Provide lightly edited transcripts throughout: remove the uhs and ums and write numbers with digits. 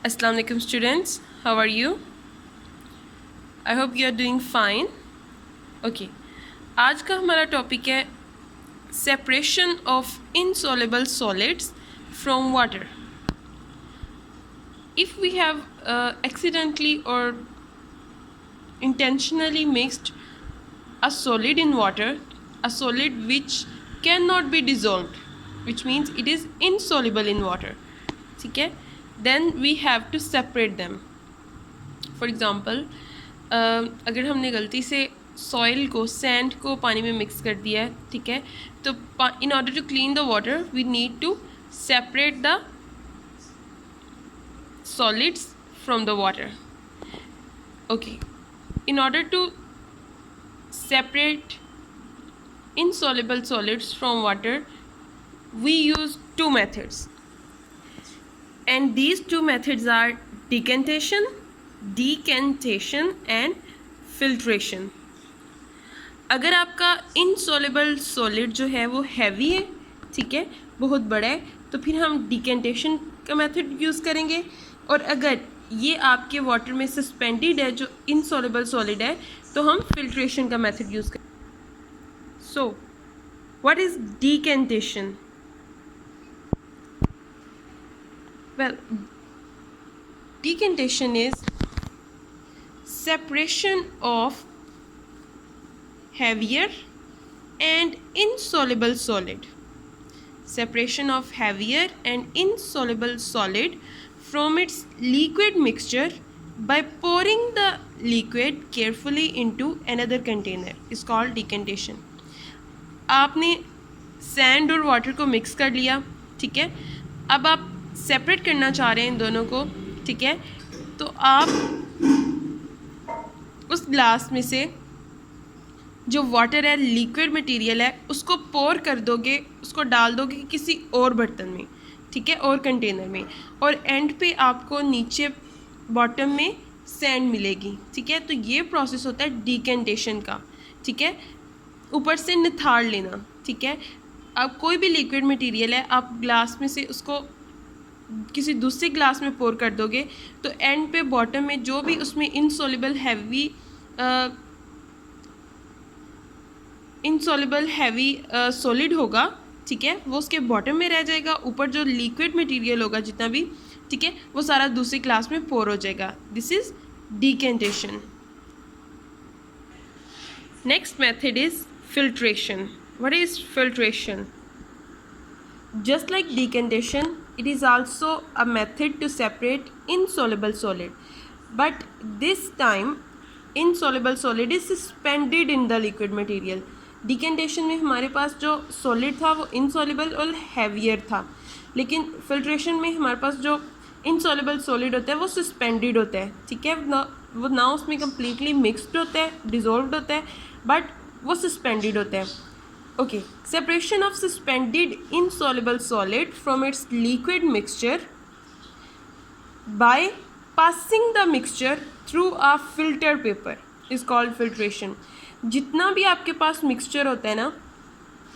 Assalamu alaikum students, how are you? I hope you are doing fine. Okay, आज का हमारा topic है separation of insoluble solids from water. If we have accidentally or intentionally mixed a solid in water, a solid which cannot be dissolved, which means it is insoluble in water, ठीक है, then we have to separate them. For example, अगर हमने गलती से soil को sand को पानी में मिक्स कर दिया है, ठीक है, तो in order to clean the water we need to separate the solids from the water. Okay, in order to separate insoluble solids from water we use two methods, and these two methods are decantation and filtration. अगर आपका insoluble solid जो है वो heavy है, ठीक है, बहुत बड़ा है, तो फिर हम डिकेंटेशन का मेथड यूज़ करेंगे, और अगर ये आपके वाटर में सस्पेंडेड है जो insoluble solid है तो हम फिल्ट्रेशन का मेथड यूज़ करेंगे. So what is decantation? Well, decantation is separation of heavier and insoluble solid. Separation of heavier and insoluble solid from its liquid mixture by pouring the liquid carefully into another container is called decantation. आपने sand और water को mix कर लिया, ठीक है, अब आप separate करना चाह रहे हैं इन दोनों को, ठीक है, तो आप उस ग्लास में से जो वाटर है, लिक्विड मटेरियल है, उसको पोर कर दोगे, उसको डाल दोगे किसी और बर्तन में, ठीक है, और कंटेनर में, और एंड पे आपको नीचे बॉटम में सैंड मिलेगी, ठीक है. तो ये प्रोसेस होता है डिकेंटेशन का, ठीक है, ऊपर से निथाड़ लेना, ठीक है. अब कोई भी लिक्विड मटेरियल है, आप ग्लास में से उसको किसी दूसरे ग्लास में पोर कर दोगे तो एंड पे बॉटम में जो भी उसमें इनसॉल्युबल हैवी सॉलिड होगा, ठीक है, वो उसके बॉटम में रह जाएगा. ऊपर जो लिक्विड मटेरियल होगा जितना भी, ठीक है, वो सारा दूसरी ग्लास में पोर हो जाएगा. This is decantation. Next method is filtration. What is filtration? Just like decantation, it is also a method to separate insoluble solid, but this time insoluble solid is suspended in the liquid material. Decantation में हमारे पास जो solid था वो insoluble और heavier था, लेकिन filtration में हमारे पास जो insoluble solid होता है वो suspended होता है, ठीक है, वो ना उसमें completely mixed होता है, dissolved होता है, but वो suspended होता है. Okay, separation of suspended insoluble solid from its liquid mixture by passing the mixture through a filter paper is called filtration. जितना भी आपके पास मिक्सचर होता है ना,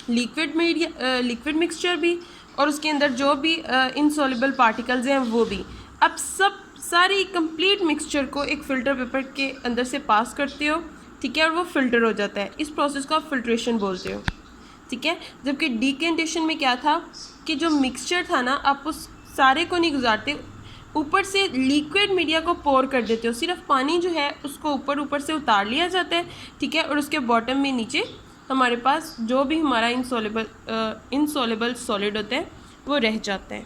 लिक्विड मिक्सचर भी और उसके अंदर जो भी insoluble particles हैं वो भी, अब सारी कंप्लीट मिक्सचर को एक फ़िल्टर पेपर के अंदर से पास करते हो, ठीक है, और वो फिल्टर हो जाता है. इस प्रोसेस को आप फिल्ट्रेशन बोलते हो, ठीक है. जबकि डिकेंटेशन में क्या था कि जो मिक्सचर था ना, आप उस सारे को नहीं गुजारते, ऊपर से लिक्विड मीडिया को पोर कर देते हो, सिर्फ पानी जो है उसको ऊपर से उतार लिया जाता है, ठीक है, और उसके बॉटम में नीचे हमारे पास जो भी हमारा इनसॉल्युबल सॉलिड होता है वो रह जाता है.